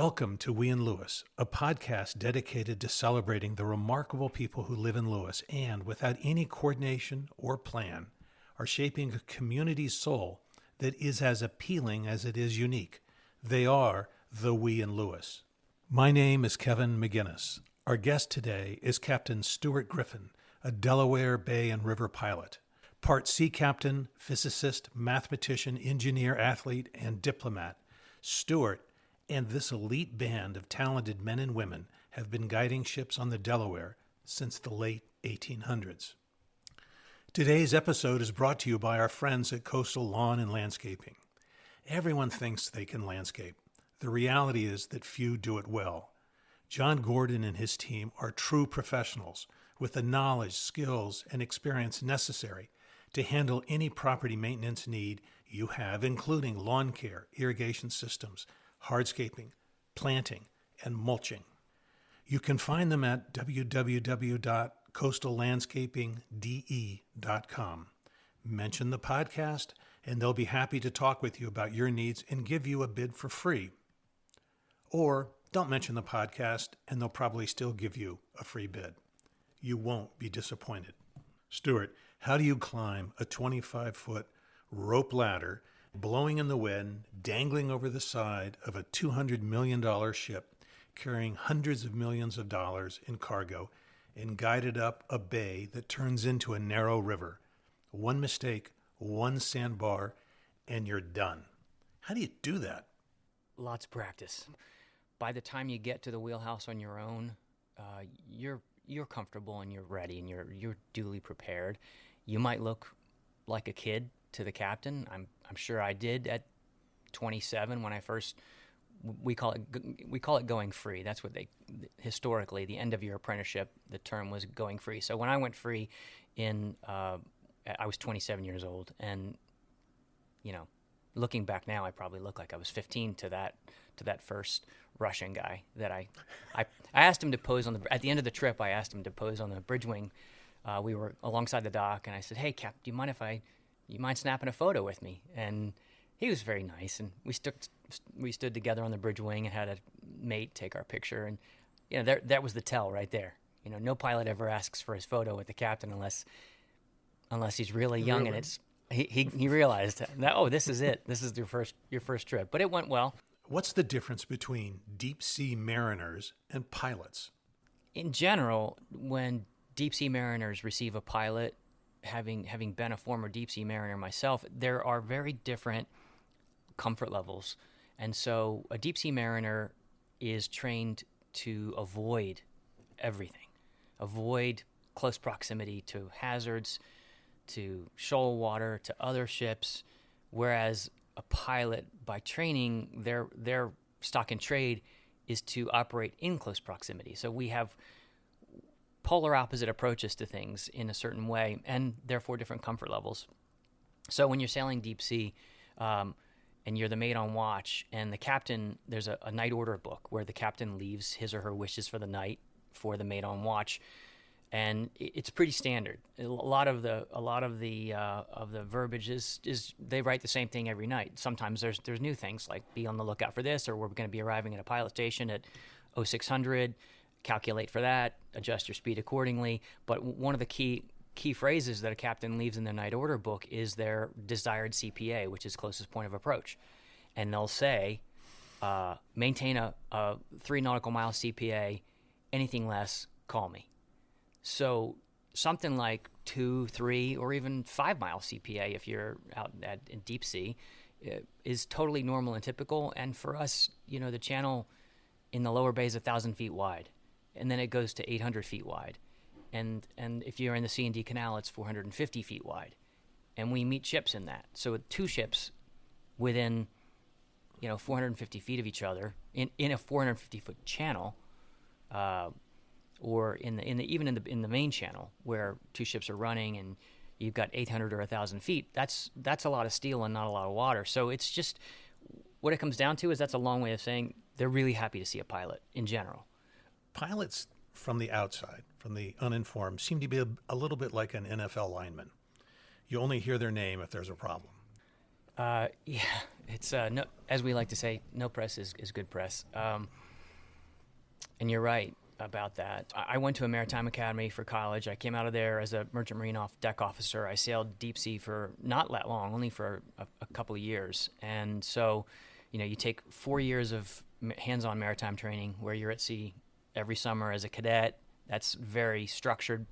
Welcome to We in Lewis, a podcast dedicated to celebrating the remarkable people who live in Lewis and, without any coordination or plan, are shaping a community's soul that is as appealing as it is unique. They are the We in Lewis. My name is Kevin McGinnis. Our guest today is Captain Stuart Griffin, a Delaware Bay and River pilot. Part sea captain, physicist, mathematician, engineer, athlete, and diplomat, Stuart and this elite band of talented men and women have been guiding ships on the Delaware since the late 1800s. Today's episode is brought to you by our friends at Coastal Lawn and Landscaping. Everyone thinks they can landscape. The reality is that few do it well. John Gordon and his team are true professionals with the knowledge, skills, and experience necessary to handle any property maintenance need you have, including lawn care, irrigation systems, hardscaping, planting, and mulching. You can find them at www.coastallandscapingde.com. Mention the podcast, and they'll be happy to talk with you about your needs and give you a bid for free. Or don't mention the podcast, and they'll probably still give you a free bid. You won't be disappointed. Stuart, how do you climb a 25-foot rope ladder blowing in the wind, dangling over the side of a $200 million ship, carrying hundreds of millions of dollars in cargo, and guided up a bay that turns into a narrow river? One mistake, one sandbar, and you're done. How do you do that? Lots of practice. By the time you get to the wheelhouse on your own, you're comfortable and you're ready and you're duly prepared. You might look like a kid to the captain. I'm sure I did at 27 when I first. We call it going free. That's what historically, the end of your apprenticeship, the term was going free. So when I went free I was 27 years old, and looking back now, I probably look like I was 15 to that first Russian guy that I asked him to pose at the end of the trip. I asked him to pose on the bridge wing. We were alongside the dock, and I said, "Hey, Cap, do you mind you mind snapping a photo with me?" And he was very nice, and we stood together on the bridge wing and had a mate take our picture, and that was the tell right there. No pilot ever asks for his photo with the captain unless he's really young, really? And he realized that, this is it. This is your first trip, but it went well. What's the difference between deep sea mariners and pilots? In general, when deep sea mariners receive a pilot, having been a former deep sea mariner myself, there are very different comfort levels. And so a deep sea mariner is trained to avoid everything, avoid close proximity to hazards, to shoal water, to other ships, whereas a pilot, by training, their stock and trade is to operate in close proximity. So we have polar opposite approaches to things in a certain way, and therefore different comfort levels. So when you're sailing deep sea, and you're the mate on watch, and the captain, there's a night order book where the captain leaves his or her wishes for the night for the mate on watch, and it's pretty standard. A lot of the verbiage is they write the same thing every night. Sometimes there's new things like be on the lookout for this, or we're going to be arriving at a pilot station at 0600. Calculate for that, adjust your speed accordingly. But one of the key phrases that a captain leaves in their night order book is their desired CPA, which is closest point of approach. And they'll say, maintain a 3 nautical mile CPA, anything less, call me. So something like 2, 3, or even 5 mile CPA if you're out in deep sea is totally normal and typical. And for us, the channel in the lower bay is 1,000 feet wide. And then it goes to 800 feet wide. And if you're in the C&D Canal, it's 450 feet wide. And we meet ships in that. So with 2 ships within, 450 feet of each other in a 450-foot channel, or even in the main channel where 2 ships are running and you've got 800 or 1,000 feet, that's a lot of steel and not a lot of water. So it's just what it comes down to is that's a long way of saying they're really happy to see a pilot in general. Pilots from the outside, from the uninformed, seem to be a little bit like an NFL lineman. You only hear their name if there's a problem. Yeah, it's no, as we like to say, no press is good press. And you're right about that. I went to a maritime academy for college. I came out of there as a merchant marine deck officer. I sailed deep sea for not that long, only for a couple of years. And so, you take 4 years of hands-on maritime training where you're at sea every summer as a cadet. That's very structured.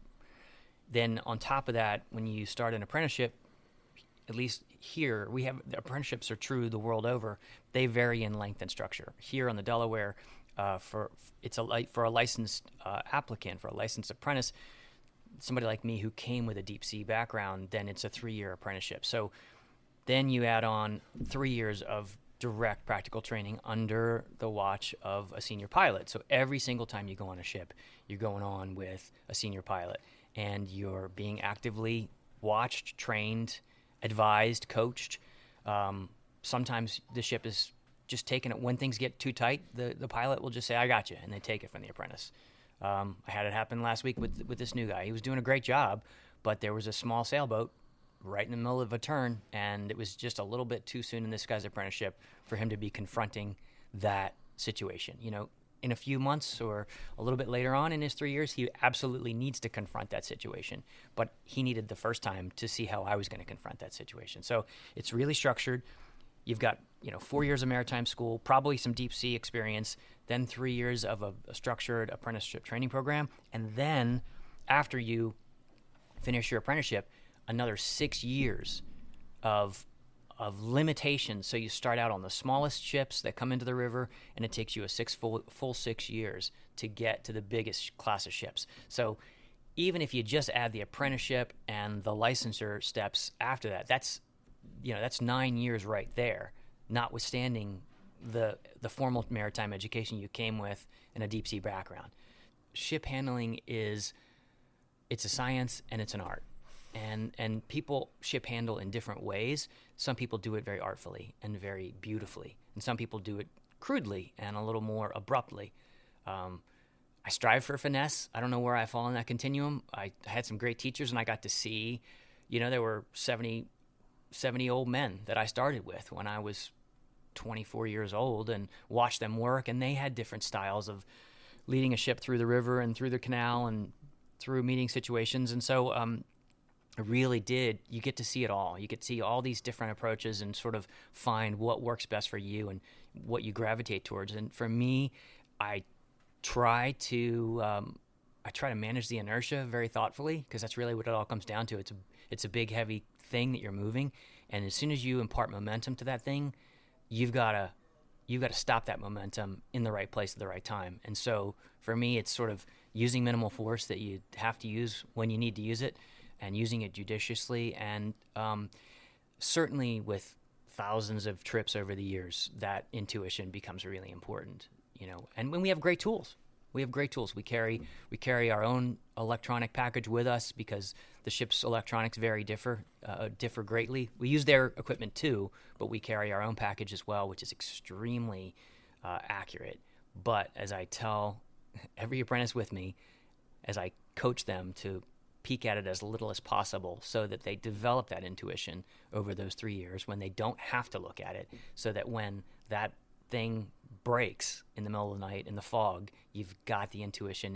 Then on top of that, when you start an apprenticeship, at least here, the apprenticeships are true the world over. They vary in length and structure. Here on the Delaware, for a licensed applicant, for a licensed apprentice, somebody like me who came with a deep sea background, then it's a 3-year apprenticeship. So then you add on 3 years of direct practical training under the watch of a senior pilot. So every single time you go on a ship, you're going on with a senior pilot, and you're being actively watched, trained, advised, coached. Sometimes the ship is just taking it. When things get too tight, the pilot will just say, "I got you," and they take it from the apprentice. I had it happen last week with this new guy. He was doing a great job, but there was a small sailboat right in the middle of a turn, and it was just a little bit too soon in this guy's apprenticeship for him to be confronting that situation. In a few months or a little bit later on in his 3 years, he absolutely needs to confront that situation. But he needed the first time to see how I was going to confront that situation. So it's really structured. You've got 4 years of maritime school, probably some deep sea experience, then 3 years of a structured apprenticeship training program, and then after you finish your apprenticeship, another 6 years of limitations. So you start out on the smallest ships that come into the river, and it takes you a full 6 years to get to the biggest class of ships. So even if you just add the apprenticeship and the licensure steps after that, that's 9 years right there, notwithstanding the formal maritime education you came with in a deep sea background. Ship handling it's a science and it's an art. And people ship handle in different ways. Some people do it very artfully and very beautifully, and some people do it crudely and a little more abruptly. I strive for finesse. I don't know where I fall in that continuum. I had some great teachers, and I got to see, there were 70 old men that I started with when I was 24 years old, and watched them work, and they had different styles of leading a ship through the river and through the canal and through meeting situations. And so it really did. You get to see it all. You get to see all these different approaches and sort of find what works best for you and what you gravitate towards. And for me, I try to manage the inertia very thoughtfully, because that's really what it all comes down to. It's a big, heavy thing that you're moving, and as soon as you impart momentum to that thing, you've got to stop that momentum in the right place at the right time. And so for me, it's sort of using minimal force that you have to use when you need to use it, and using it judiciously. And certainly with thousands of trips over the years, that intuition becomes really important. And when we have great tools. We carry our own electronic package with us, because the ship's electronics differ greatly. We use their equipment too, but we carry our own package as well, which is extremely accurate. But as I tell every apprentice with me, as I coach them to peek at it as little as possible, so that they develop that intuition over those 3 years when they don't have to look at it, so that when that thing breaks in the middle of the night in the fog, you've got the intuition,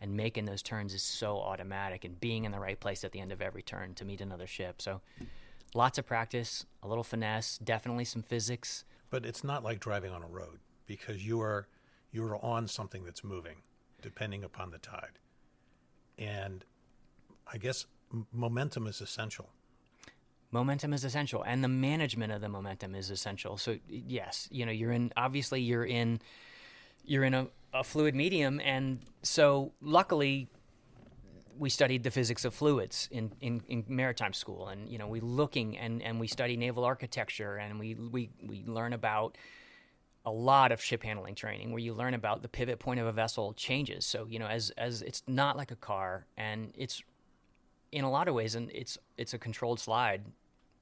and making those turns is so automatic, and being in the right place at the end of every turn to meet another ship. So lots of practice, a little finesse, definitely some physics. But it's not like driving on a road, because you are on something that's moving, depending upon the tide. And I guess momentum is essential. Momentum is essential, and the management of the momentum is essential. So yes, you're in a fluid medium, and so luckily we studied the physics of fluids in maritime school, and we study naval architecture, and we learn about a lot of ship handling training, where you learn about the pivot point of a vessel changes. So as it's not like a car, and it's in a lot of ways, and it's a controlled slide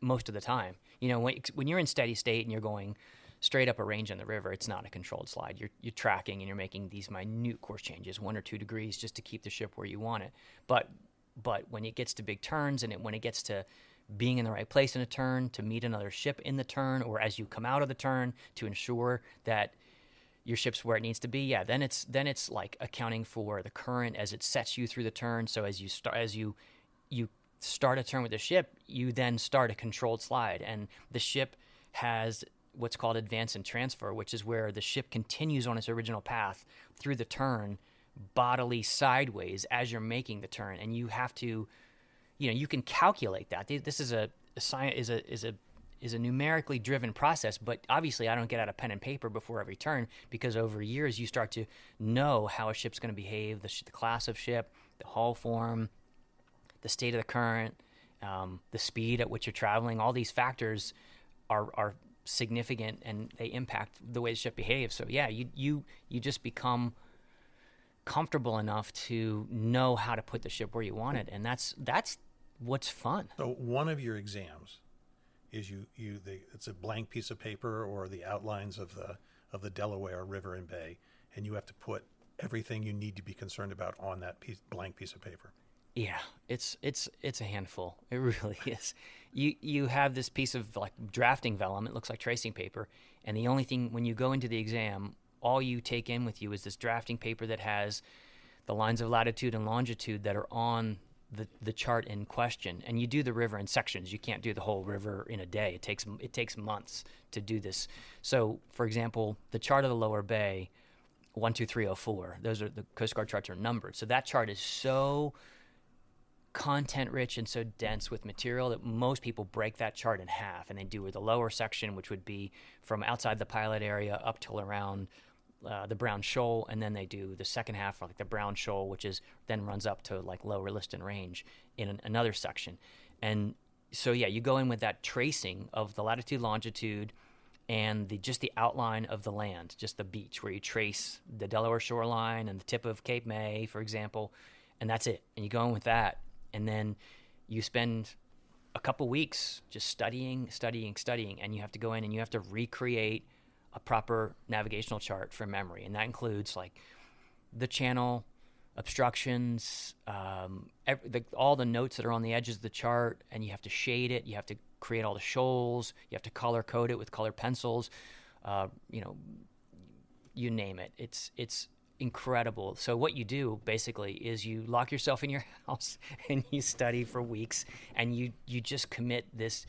most of the time. When you're in steady state and you're going straight up a range in the river, it's not a controlled slide. You're tracking, and you're making these minute course changes, 1 or 2 degrees, just to keep the ship where you want it. But when it gets to big turns, and when it gets to being in the right place in a turn, to meet another ship in the turn, or as you come out of the turn, to ensure that your ship's where it needs to be, yeah, then it's like accounting for the current as it sets you through the turn. So as you start a turn with the ship, you then start a controlled slide, and the ship has what's called advance and transfer, which is where the ship continues on its original path through the turn, bodily sideways as you're making the turn, and you have to, you can calculate that. This is a science is a numerically driven process, but obviously I don't get out a pen and paper before every turn, because over years you start to know how a ship's going to behave, the class of ship, the hull form, the state of the current, the speed at which you're traveling. All these factors are significant, and they impact the way the ship behaves. So yeah, you just become comfortable enough to know how to put the ship where you want it, and that's what's fun. So one of your exams is it's a blank piece of paper or the outlines of the Delaware River and Bay, and you have to put everything you need to be concerned about on that blank piece of paper. Yeah, it's a handful. It really is. You have this piece of like drafting vellum. It looks like tracing paper, and the only thing when you go into the exam, all you take in with you is this drafting paper that has the lines of latitude and longitude that are on the chart in question. And you do the river in sections. You can't do the whole river in a day. It takes months to do this. So, for example, the chart of the Lower Bay, 12304. Those are the Coast Guard charts are numbered. So that chart is so content rich and so dense with material that most people break that chart in half, and they do the lower section, which would be from outside the pilot area up till around the Brown Shoal, and then they do the second half, like the Brown Shoal, which is then runs up to like lower Liston Range in another section. And so yeah, you go in with that tracing of the latitude, longitude, and just the outline of the land, just the beach, where you trace the Delaware shoreline and the tip of Cape May, for example, and that's it. And you go in with that, and then you spend a couple weeks just studying, and you have to go in and you have to recreate a proper navigational chart from memory. And that includes like the channel, obstructions, all the notes that are on the edges of the chart, and you have to shade it. You have to create all the shoals. You have to color code it with colored pencils. You name it. It's incredible. So what you do basically is you lock yourself in your house and you study for weeks, and you just commit this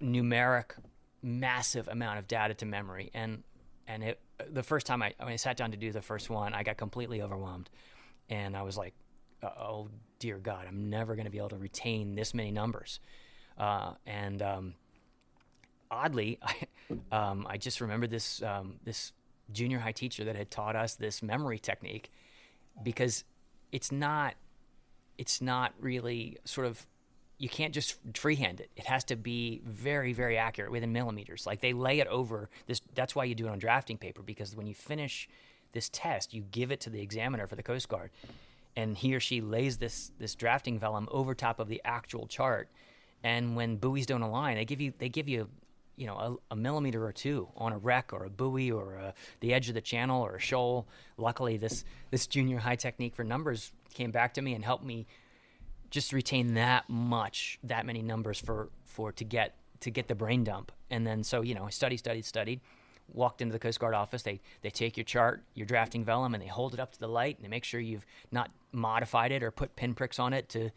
numeric massive amount of data to memory. And the first time when I sat down to do the first one, I got completely overwhelmed, and I was like, oh dear God, I'm never going to be able to retain this many numbers. Oddly, I just remembered this junior high teacher that had taught us this memory technique, because it's not really sort of, you can't just freehand it. It has to be very, very accurate within millimeters. Like they lay it over this. That's why you do it on drafting paper, because when you finish this test, you give it to the examiner for the Coast Guard, and he or she lays this drafting vellum over top of the actual chart. And when buoys don't align, they give you a millimeter or two on a wreck or a buoy or the edge of the channel or a shoal. Luckily, this junior high technique for numbers came back to me and helped me just retain that many numbers to get the brain dump. And then so I studied, walked into the Coast Guard office. They take your chart, your drafting vellum, and they hold it up to the light, and they make sure you've not modified it or put pinpricks on it to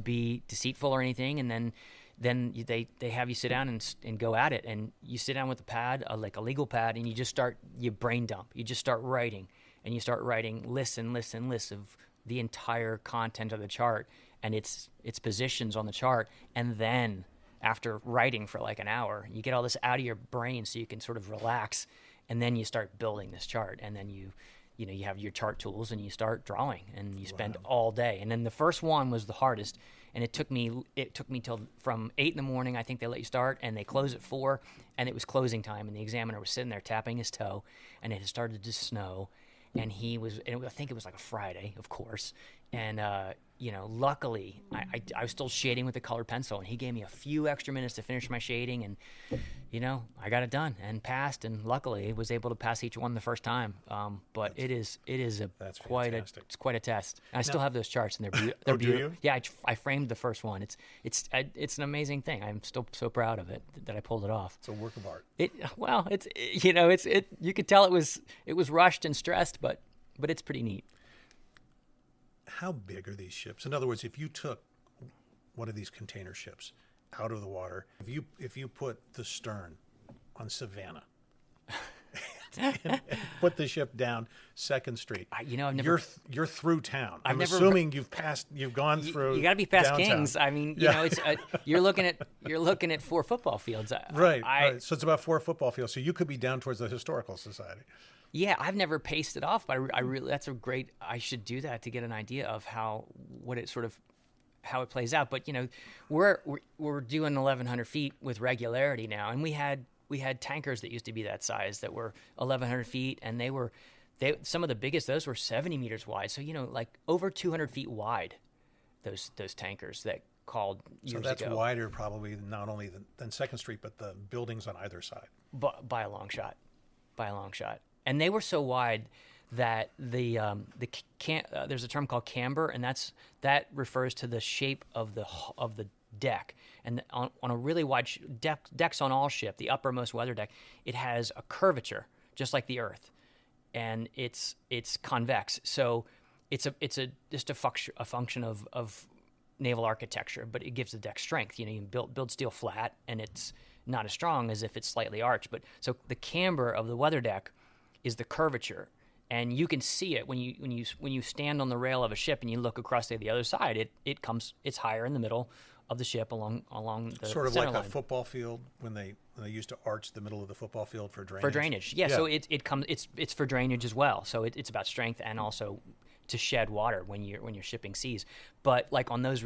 be deceitful or anything. And then they have you sit down and go at it, and you sit down with a pad, like a legal pad, and you brain dump. You just start writing, and you start writing lists and lists and lists of the entire content of the chart and its positions on the chart. And then after writing for like an hour, you get all this out of your brain so you can sort of relax, and then you start building this chart, and then you have your chart tools and you start drawing, and you spend all day. And then the first one was the hardest, and it took me till from 8 in the morning. I think they let you start, and they close at 4, and it was closing time, and the examiner was sitting there tapping his toe, and it had started to snow, and I think it was like a Friday, of course, and luckily, I was still shading with a colored pencil, and he gave me a few extra minutes to finish my shading, and, I got it done and passed, and luckily was able to pass each one the first time. But it's quite a test. And I still have those charts, and they're beautiful. Do you? Yeah, I framed the first one. It's an amazing thing. I'm still so proud of it that I pulled it off. It's a work of art. You could tell it was rushed and stressed, but it's pretty neat. How big are these ships? In other words, if you took one of these container ships out of the water, if you put the stern on Savannah and put the ship down 2nd Street, you're through town. I'm assuming you've gone through. You got to be past downtown. Kings. I mean, it's you're looking at 4 football fields. Right. So it's about 4 football fields. So you could be down towards the Historical Society. Yeah, I've never paced it off, but I really I should do that to get an idea of how it plays out. But we're doing 1,100 feet with regularity now, and we had tankers that used to be that size that were 1,100 feet, and some of the biggest, those were 70 meters wide. So like over 200 feet wide, those tankers that called years ago. So that's wider probably not only than 2nd Street, but the buildings on either side. By a long shot. And they were so wide that there's a term called camber, and that refers to the shape of the deck. And on a really wide decks on all ship, the uppermost weather deck, it has a curvature just like the Earth, and it's convex. So it's just a function of naval architecture, but it gives the deck strength. You can build steel flat, and it's not as strong as if it's slightly arched. But so the camber of the weather deck is the curvature, and you can see it when you stand on the rail of a ship and you look across to the other side. It's higher in the middle of the ship along the sort of center like line. a football field when they used to arch the middle of the football field for drainage. For drainage, yeah. So it's for drainage as well. So it's about strength and also to shed water when you're shipping seas. But like on those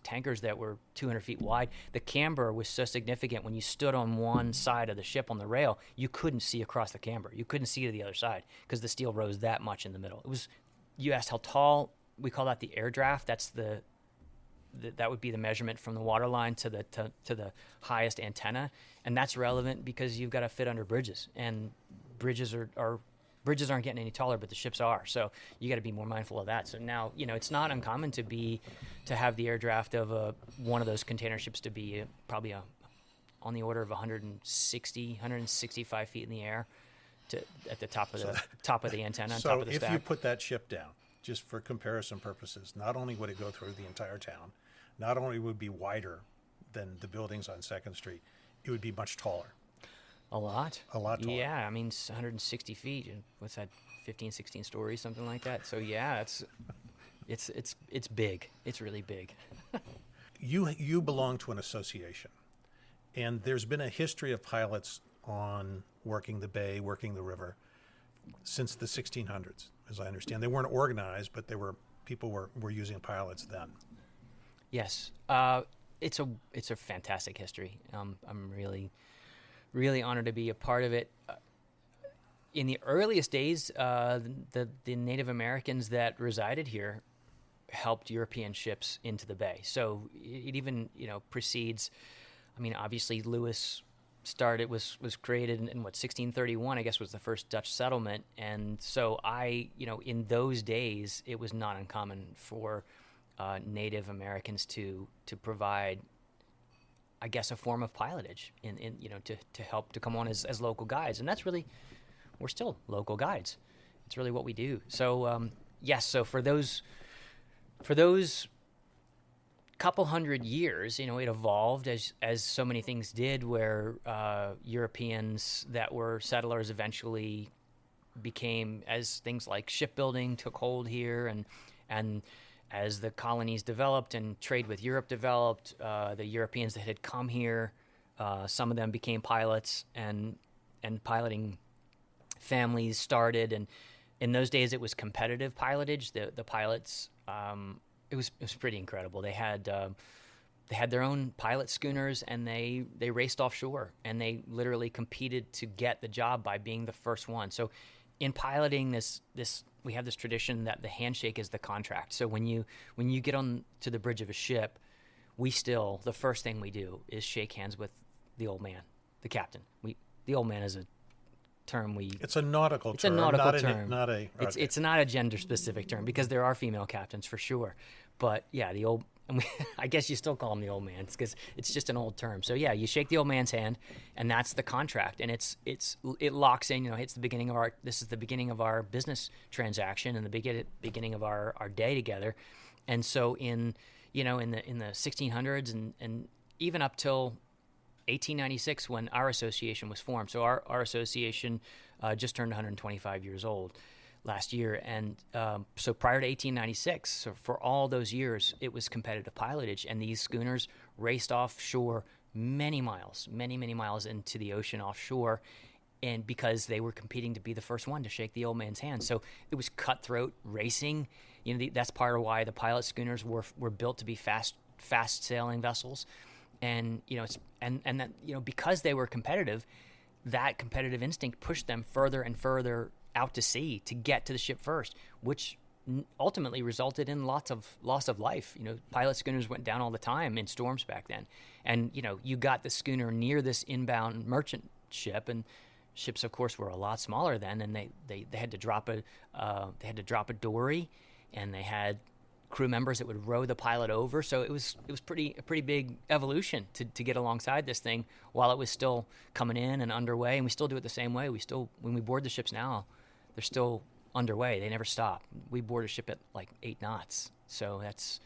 tankers that were 200 feet wide, the camber was so significant. When you stood on one side of the ship on the rail, you couldn't see across the camber. You couldn't see to the other side because the steel rose that much in the middle. You asked how tall. We call that the air draft. That's that would be the measurement from the water line to the highest antenna, and that's relevant because you've got to fit under bridges, and bridges aren't getting any taller, but the ships are. So you got to be more mindful of that. So now, it's not uncommon to have the air draft of one of those container ships to be probably on the order of 165 feet in the air at the top of the antenna, so top of the stack. If you put that ship down, just for comparison purposes, not only would it go through the entire town, not only would it be wider than the buildings on 2nd Street, it would be much taller. A lot taller. Yeah, I mean, 160 feet. What's that? 15, 16 stories, something like that. So yeah, it's big. It's really big. You belong to an association, and there's been a history of pilots on working the bay, working the river, since the 1600s, as I understand. They weren't organized, but people were using pilots then. Yes, it's a fantastic history. I'm really honored to be a part of it. In the earliest days, the Native Americans that resided here helped European ships into the bay. So it even precedes. I mean, obviously Lewis was created in 1631. I guess was the first Dutch settlement, and so in those days it was not uncommon for Native Americans to provide, I guess, a form of pilotage to help to come on as local guides. And that's really, we're still local guides. It's really what we do. So yes, so for those couple hundred years, it evolved as so many things did, where Europeans that were settlers eventually became, as things like shipbuilding took hold here, and as the colonies developed and trade with Europe developed, the Europeans that had come here, some of them became pilots, and piloting families started. And in those days, it was competitive pilotage. The pilots, it was pretty incredible. They had their own pilot schooners, and they raced offshore, and they literally competed to get the job by being the first one. So in piloting this we have this tradition that the handshake is the contract. So when you get on to the bridge of a ship, the first thing we do is shake hands with the old man, the captain. The old man is a term It's a nautical term. It's a nautical term. Okay. It's not a gender specific term, because there are female captains for sure. But yeah, the old. I guess you still call him the old man because it's just an old term. So yeah, you shake the old man's hand, and that's the contract, and it locks in. It's the beginning of this is the beginning of our business transaction and the beginning of our day together. And so in the 1600s and even up till 1896 when our association was formed. So our association just turned 125 years old last year, and so prior to 1896, so for all those years, it was competitive pilotage, and these schooners raced offshore many miles into the ocean offshore, and because they were competing to be the first one to shake the old man's hand. So it was cutthroat racing. That's part of why the pilot schooners were built to be fast sailing vessels, and because they were competitive, that competitive instinct pushed them further and further out to sea to get to the ship first, which ultimately resulted in lots of loss of life. Pilot schooners went down all the time in storms back then, and you got the schooner near this inbound merchant ship, and ships, of course, were a lot smaller then, and they had to drop a dory, and they had crew members that would row the pilot over. So it was a pretty big evolution to get alongside this thing while it was still coming in and underway, and we still do it the same way. When we board the ships now, they're still underway. They never stop. We board a ship at like 8 knots. So it's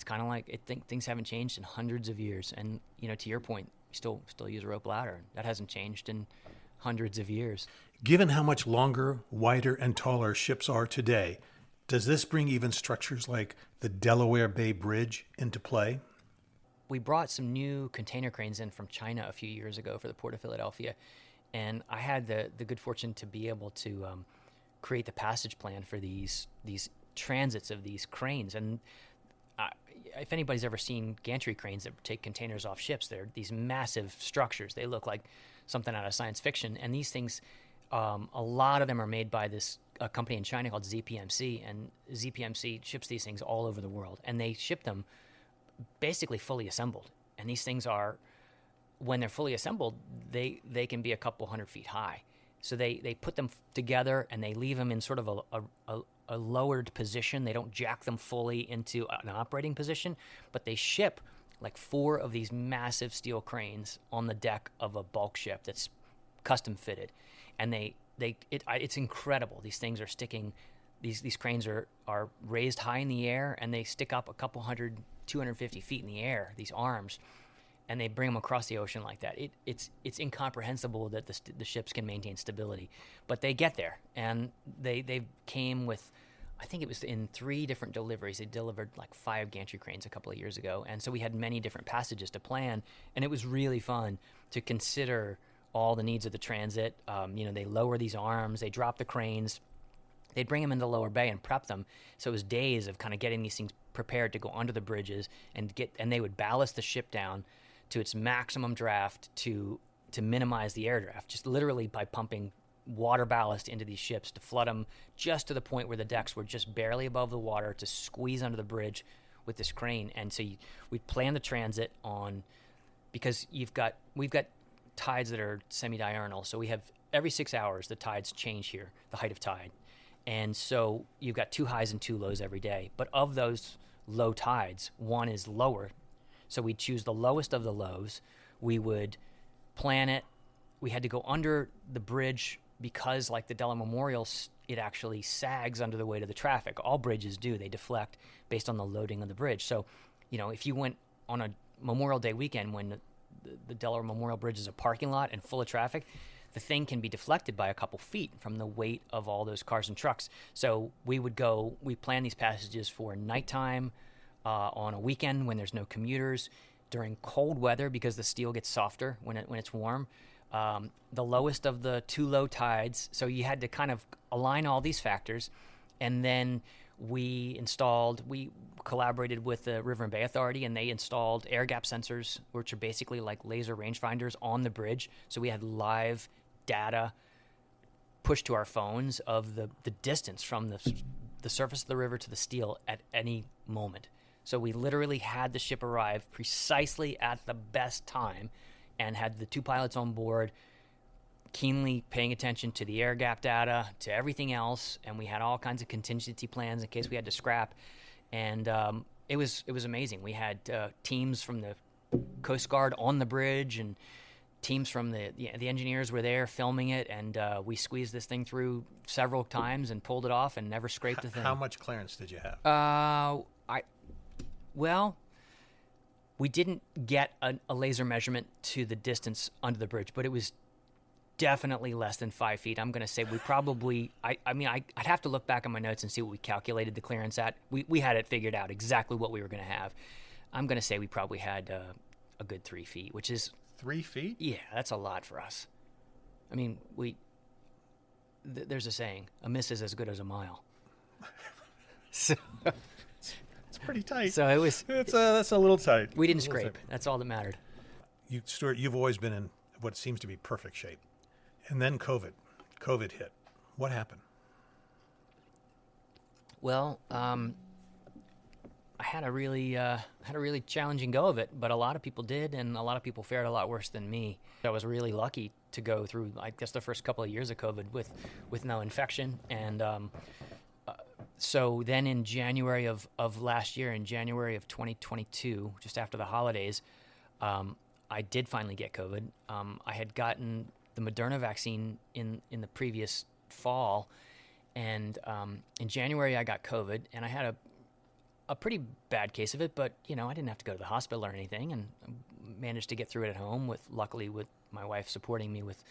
kind of like things haven't changed in hundreds of years. And to your point, we still use a rope ladder. That hasn't changed in hundreds of years. Given how much longer, wider, and taller ships are today, does this bring even structures like the Delaware Bay Bridge into play? We brought some new container cranes in from China a few years ago for the Port of Philadelphia, and I had the good fortune to be able to create the passage plan for these transits of these cranes. And if anybody's ever seen gantry cranes that take containers off ships, they're these massive structures. They look like something out of science fiction. And these things, a lot of them are made by a company in China called ZPMC, and ZPMC ships these things all over the world, and they ship them basically fully assembled. And these things when they're fully assembled, they can be a couple hundred feet high. So they put them together, and they leave them in sort of a lowered position. They don't jack them fully into an operating position, but they ship like 4 of these massive steel cranes on the deck of a bulk ship that's custom fitted. And it's incredible. These things are sticking, these cranes are raised high in the air, and they stick up a couple 250 feet in the air, these arms, and they bring them across the ocean like that. It's incomprehensible that the ships can maintain stability, but they get there, and they came with, I think it was in 3 different deliveries. They delivered like 5 gantry cranes a couple of years ago, and so we had many different passages to plan, and it was really fun to consider all the needs of the transit. They lower these arms, they drop the cranes, they'd bring them into the lower bay and prep them. So it was days of kind of getting these things prepared to go under the bridges and they would ballast the ship down to its maximum draft to minimize the air draft, just literally by pumping water ballast into these ships to flood them just to the point where the decks were just barely above the water to squeeze under the bridge with this crane. And so we'd plan the transit on, because we've got tides that are semi-diurnal, so we have every 6 hours the tides change here, the height of tide, and so you've got 2 highs and 2 lows every day. But of those low tides, one is lower, so we'd choose the lowest of the lows. We would plan it. We had to go under the bridge because, like the Delaware Memorial, it actually sags under the weight of the traffic. All bridges do. They deflect based on the loading of the bridge. So, if you went on a Memorial Day weekend when the Delaware Memorial Bridge is a parking lot and full of traffic, the thing can be deflected by a couple feet from the weight of all those cars and trucks. So we plan these passages for nighttime, on a weekend when there's no commuters, during cold weather because the steel gets softer when it's warm, the lowest of the 2 low tides. So you had to kind of align all these factors, and then we collaborated with the River and Bay Authority, and they installed air gap sensors, which are basically like laser rangefinders on the bridge. So we had live data push to our phones of the distance from the surface of the river to the steel at any moment. So we literally had the ship arrive precisely at the best time and had the 2 pilots on board keenly paying attention to the air gap data, to everything else, and we had all kinds of contingency plans in case we had to scrap. And it was amazing. We had teams from the Coast Guard on the bridge, and teams from the engineers were there filming it, and we squeezed this thing through several times and pulled it off and never scraped the thing. How much clearance did you have? We didn't get a laser measurement to the distance under the bridge, but it was definitely less than 5 feet. I'm going to say we probably, I'd have to look back on my notes and see what we calculated the clearance at. We had it figured out exactly what we were going to have. I'm going to say we probably had a good 3 feet, which is... 3 feet? Yeah, that's a lot for us. I mean, there's a saying, a miss is as good as a mile. So... It's pretty tight. So it was... That's a little tight. We didn't scrape. That's all that mattered. Stuart, you've always been in what seems to be perfect shape. And then COVID hit. What happened? Well, I had a really challenging go of it, but a lot of people did, and a lot of people fared a lot worse than me. I was really lucky to go through, I guess, the first couple of years of COVID with no infection. And so then in January of last year, in January of 2022, just after the holidays, I did finally get COVID. I had gotten the Moderna vaccine in the previous fall, and in January I got COVID, and I had a pretty bad case of it, but I didn't have to go to the hospital or anything, and managed to get through it at home luckily with my wife supporting me with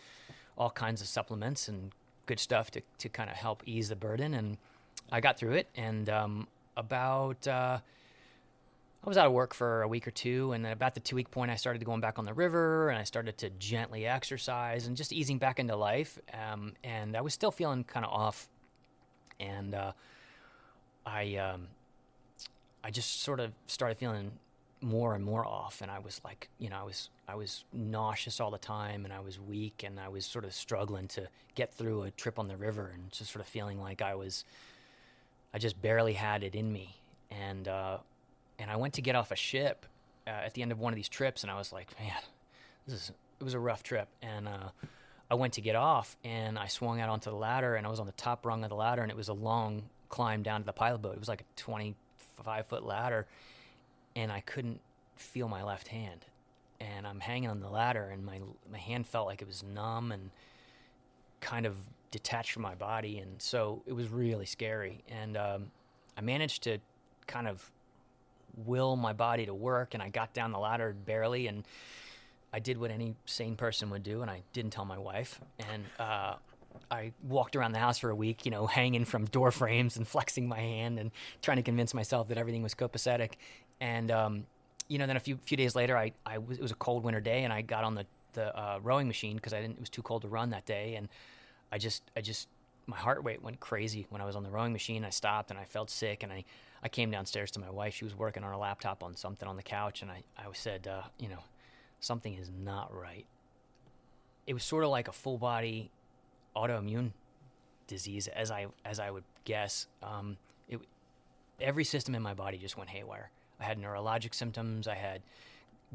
all kinds of supplements and good stuff to kind of help ease the burden, and I got through it. And I was out of work for a week or two, and then about the 2-week point, I started going back on the river, and I started to gently exercise and just easing back into life. And I was still feeling kind of off, and I just sort of started feeling more and more off, and I was like, I was nauseous all the time, and I was weak, and I was sort of struggling to get through a trip on the river, and just sort of feeling like I just barely had it in me, and I went to get off a ship at the end of one of these trips, and I was like, man, it was a rough trip. And I went to get off, and I swung out onto the ladder, and I was on the top rung of the ladder, and it was a long climb down to the pilot boat. It was like a 25-foot ladder, and I couldn't feel my left hand. And I'm hanging on the ladder, and my hand felt like it was numb and kind of detached from my body, and so it was really scary. And I managed to kind of will my body to work, and I got down the ladder barely, and I did what any sane person would do, and I didn't tell my wife. And I walked around the house for a week, hanging from door frames and flexing my hand and trying to convince myself that everything was copacetic. And then a few days later, it was a cold winter day, and I got on the rowing machine because it was too cold to run that day, and I just my heart rate went crazy when I was on the rowing machine. I stopped, and I felt sick, and I came downstairs to my wife. She was working on her laptop on something on the couch, and I said, something is not right. It was sort of like a full body autoimmune disease, as I would guess. Every system in my body just went haywire. I had neurologic symptoms. I had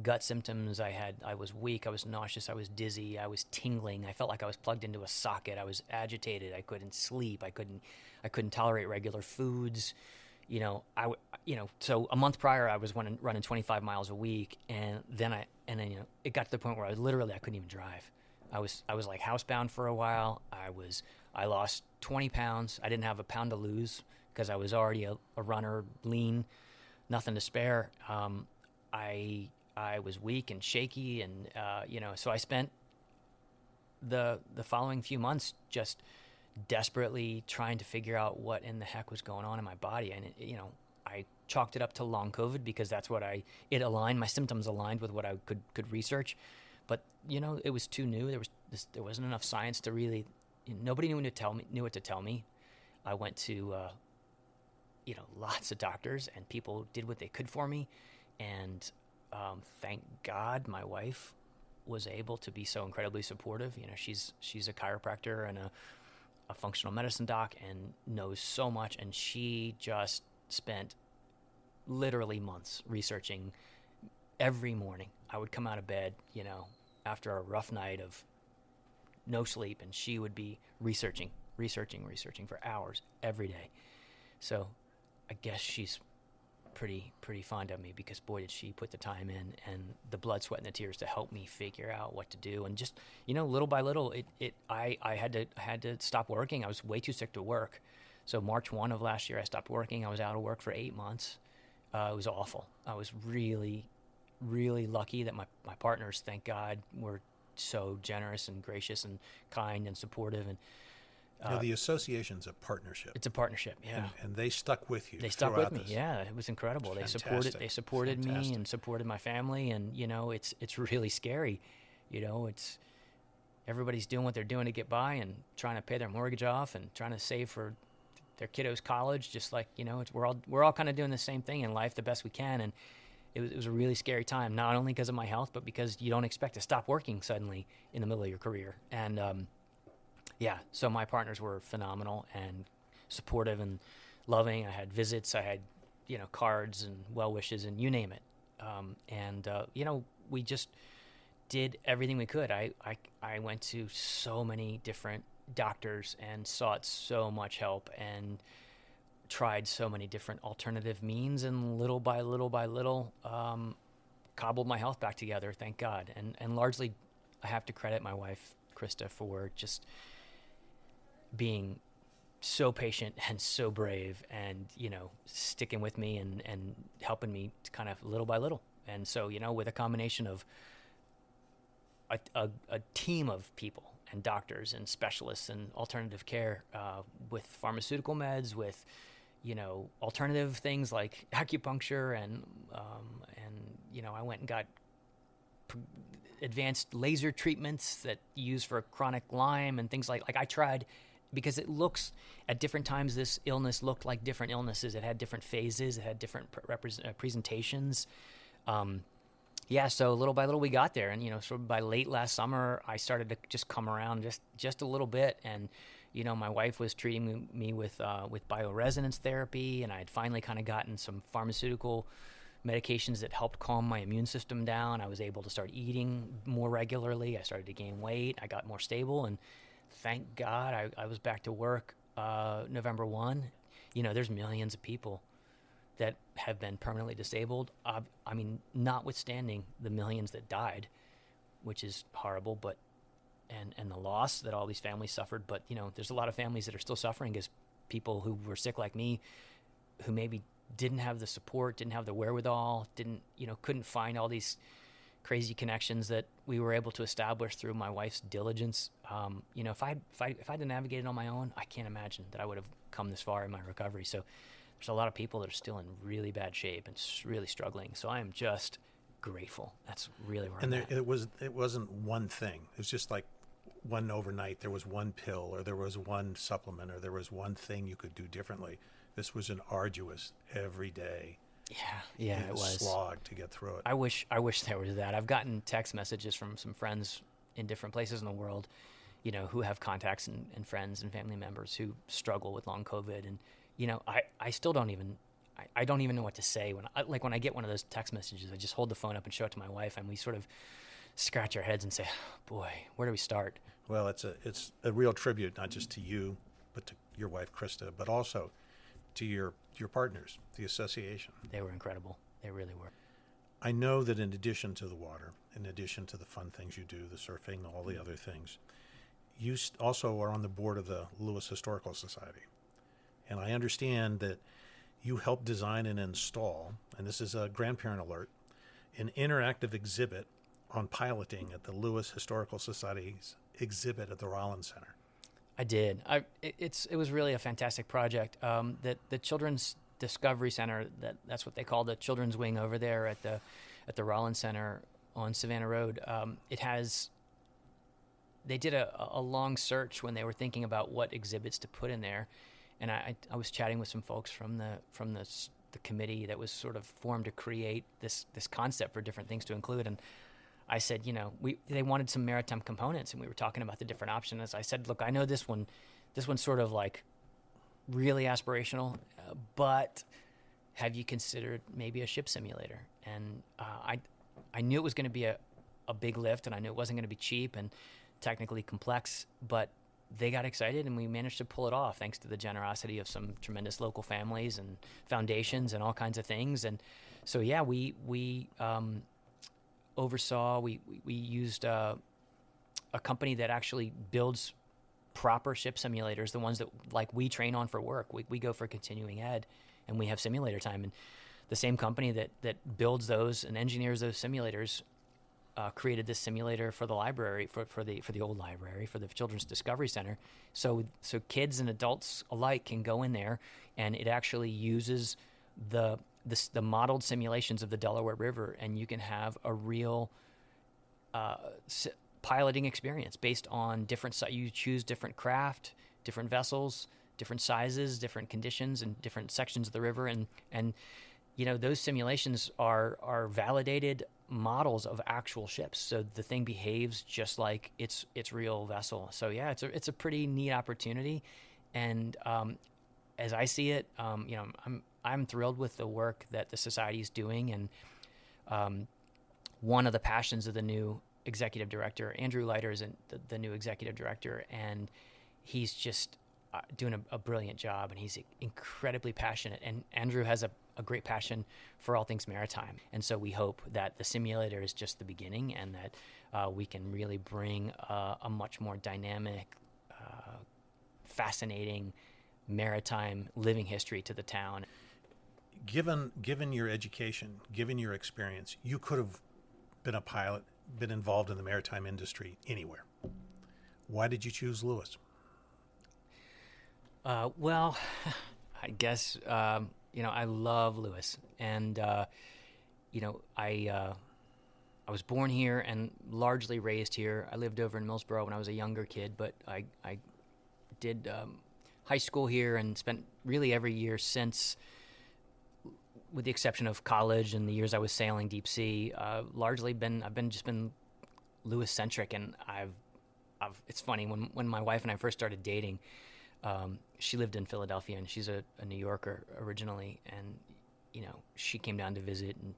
gut symptoms. I was weak. I was nauseous. I was dizzy. I was tingling. I felt like I was plugged into a socket. I was agitated. I couldn't sleep. I couldn't tolerate regular foods. So a month prior, I was running 25 miles a week, and then it got to the point where I couldn't even drive. I was like housebound for a while. I lost 20 pounds. I didn't have a pound to lose because I was already a runner, lean, nothing to spare. I was weak and shaky, and so I spent the following few months just desperately trying to figure out what in the heck was going on in my body. And I chalked it up to long COVID because that's what it aligned. My symptoms aligned with what I could research, but it was too new. There wasn't enough science to really. Nobody knew what to tell me. I went to lots of doctors, and people did what they could for me, and thank God my wife was able to be so incredibly supportive. She's a chiropractor and a functional medicine doc and knows so much. And she just spent literally months researching. Every morning I would come out of bed, after a rough night of no sleep, and she would be researching for hours every day. So I guess she's pretty fond of me, because boy, did she put the time in and the blood, sweat, and the tears to help me figure out what to do. And just, little by little, I had to stop working. I was way too sick to work. So March 1 of last year, I stopped working. I was out of work for 8 months. It was awful. I was really, really lucky that my partners, thank God, were so generous and gracious and kind and supportive. And the association's a partnership. It's a partnership, yeah. And they stuck with you. They stuck with me, this. yeah. It was incredible. It's They supported me and supported my family, and it's really scary. It's everybody's doing what they're doing to get by and trying to pay their mortgage off and trying to save for their kiddos' college. Just like we're all kind of doing the same thing in life the best we can, and it was a really scary time. Not only because of my health, but because you don't expect to stop working suddenly in the middle of your career. And so my partners were phenomenal and supportive and loving. I had visits, I had, cards and well wishes and you name it. We just did everything we could. I went to so many different doctors and sought so much help and tried so many different alternative means, and little by little, cobbled my health back together, thank God. And largely I have to credit my wife, Krista, for just being so patient and so brave and, sticking with me and helping me to kind of little by little. And so, with a combination of a team of people and doctors and specialists and alternative care, with pharmaceutical meds, with, alternative things like acupuncture and I went and got advanced laser treatments that you use for chronic Lyme and things like I tried, because it looks at different times, this illness looked like different illnesses. It had different phases. It had different presentations. So little by little we got there. And, sort of by late last summer, I started to just come around just a little bit. And, my wife was treating me with bioresonance therapy, and I had finally kind of gotten some pharmaceutical medications that helped calm my immune system down. I was able to start eating more regularly. I started to gain weight. I got more stable, and thank God I was back to work November 1. There's millions of people that have been permanently disabled. Notwithstanding the millions that died, which is horrible, but and the loss that all these families suffered. But, there's a lot of families that are still suffering as people who were sick like me, who maybe didn't have the support, didn't have the wherewithal, couldn't find all these crazy connections that we were able to establish through my wife's diligence. If I had to navigate it on my own, I can't imagine that I would have come this far in my recovery. So there's a lot of people that are still in really bad shape and really struggling. So I am just grateful. That's really where I'm at. It wasn't one thing. It was just like one overnight. There was one pill, or there was one supplement, or there was one thing you could do differently. This was an arduous every day. Yeah, it was slog to get through it. I wish there was that. I've gotten text messages from some friends in different places in the world, who have contacts and friends and family members who struggle with long COVID. And, I still don't even know what to say when I get one of those text messages. I just hold the phone up and show it to my wife, and we sort of scratch our heads and say, boy, where do we start? Well, it's a real tribute, not just to you, but to your wife, Krista, but also to your partners, the association. They were incredible. They really were. I know that in addition to the water, in addition to the fun things you do, the surfing, all the other things, you also are on the board of the Lewis Historical Society. And I understand that you helped design and install, and this is a grandparent alert, an interactive exhibit on piloting at the Lewis Historical Society's exhibit at the Rollins Center. I did. It was really a fantastic project. That the Children's Discovery Center, that's what they call the children's wing over there at the Rollins Center on Savannah Road. They did a long search when they were thinking about what exhibits to put in there, and I was chatting with some folks from the committee that was sort of formed to create this concept for different things to include. And I said, they wanted some maritime components, and we were talking about the different options. I said, look, I know this one, This one's sort of like really aspirational, but have you considered maybe a ship simulator? And I knew it was going to be a big lift, and I knew it wasn't going to be cheap and technically complex, but they got excited, and we managed to pull it off thanks to the generosity of some tremendous local families and foundations and all kinds of things. And so, yeah, we oversaw, we used a company that actually builds proper ship simulators, the ones that like we train on for work. We go for continuing ed, and we have simulator time. And the same company that builds those and engineers those simulators created this simulator for the library, for the old library, for the Children's Discovery Center. So kids and adults alike can go in there, and it actually uses the modeled simulations of the Delaware River, and you can have a real piloting experience based on different. You choose different craft, different vessels, different sizes, different conditions, and different sections of the river, and those simulations are validated models of actual ships. So the thing behaves just like its real vessel. So yeah, it's a pretty neat opportunity, and as I see it, I'm thrilled with the work that the society is doing, and one of the passions of the new executive director, Andrew Leiter, is the new executive director, and he's just doing a brilliant job, and he's incredibly passionate. And Andrew has a great passion for all things maritime. And so we hope that the simulator is just the beginning, and that we can really bring a much more dynamic, fascinating maritime living history to the town. Given your education, given your experience, you could have been a pilot, been involved in the maritime industry anywhere. Why did you choose Lewis? Well, I guess, I love Lewis, and, I was born here and largely raised here. I lived over in Millsboro when I was a younger kid, but I did high school here and spent really every year since, with the exception of college and the years I was sailing deep sea, I've been Lewis centric. And it's funny, when my wife and I first started dating, she lived in Philadelphia, and she's a New Yorker originally, and she came down to visit and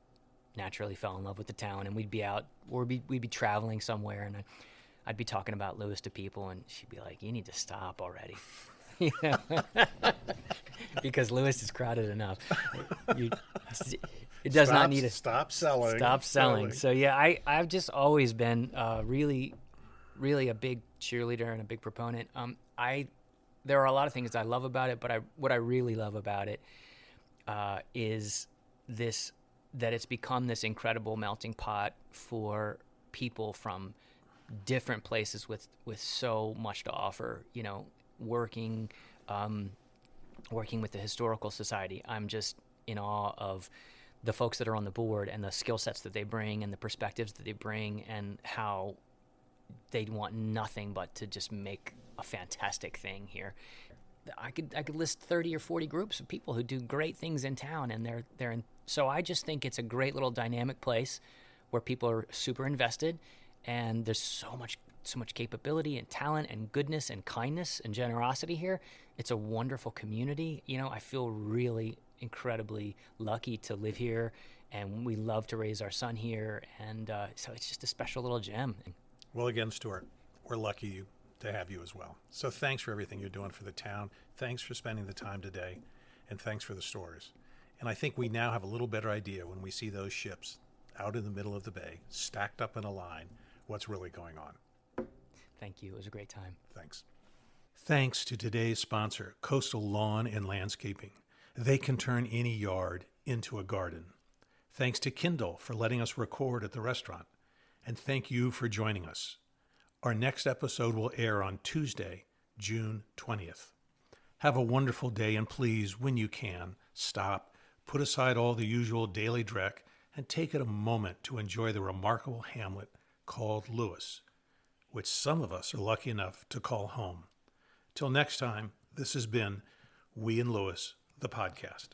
naturally fell in love with the town. And we'd be out, or we'd be traveling somewhere, and I'd be talking about Lewis to people, and she'd be like, "You need to stop already." Because Lewis is crowded enough. It does not need stop selling. Stop selling. So yeah, I've just always been really, really a big cheerleader and a big proponent. There are a lot of things I love about it, but what I really love about it is that it's become this incredible melting pot for people from different places with so much to offer. Working with the Historical Society, I'm just in awe of the folks that are on the board and the skill sets that they bring and the perspectives that they bring, and how they want nothing but to just make a fantastic thing here. I could list 30 or 40 groups of people who do great things in town, and they're in. So I just think it's a great little dynamic place where people are super invested, and there's so much capability and talent and goodness and kindness and generosity here. It's a wonderful community. I feel really incredibly lucky to live here, and we love to raise our son here, and so it's just a special little gem. Well, again, Stuart, we're lucky to have you as well. So thanks for everything you're doing for the town. Thanks for spending the time today, and thanks for the stories. And I think we now have a little better idea when we see those ships out in the middle of the bay, stacked up in a line, what's really going on. Thank you. It was a great time. Thanks. Thanks to today's sponsor, Coastal Lawn and Landscaping. They can turn any yard into a garden. Thanks to Kindle for letting us record at the restaurant. And thank you for joining us. Our next episode will air on Tuesday, June 20th. Have a wonderful day, and please, when you can, stop, put aside all the usual daily dreck, and take a moment to enjoy the remarkable hamlet called Lewis, which some of us are lucky enough to call home. Till next time, this has been We and Lewis, the podcast.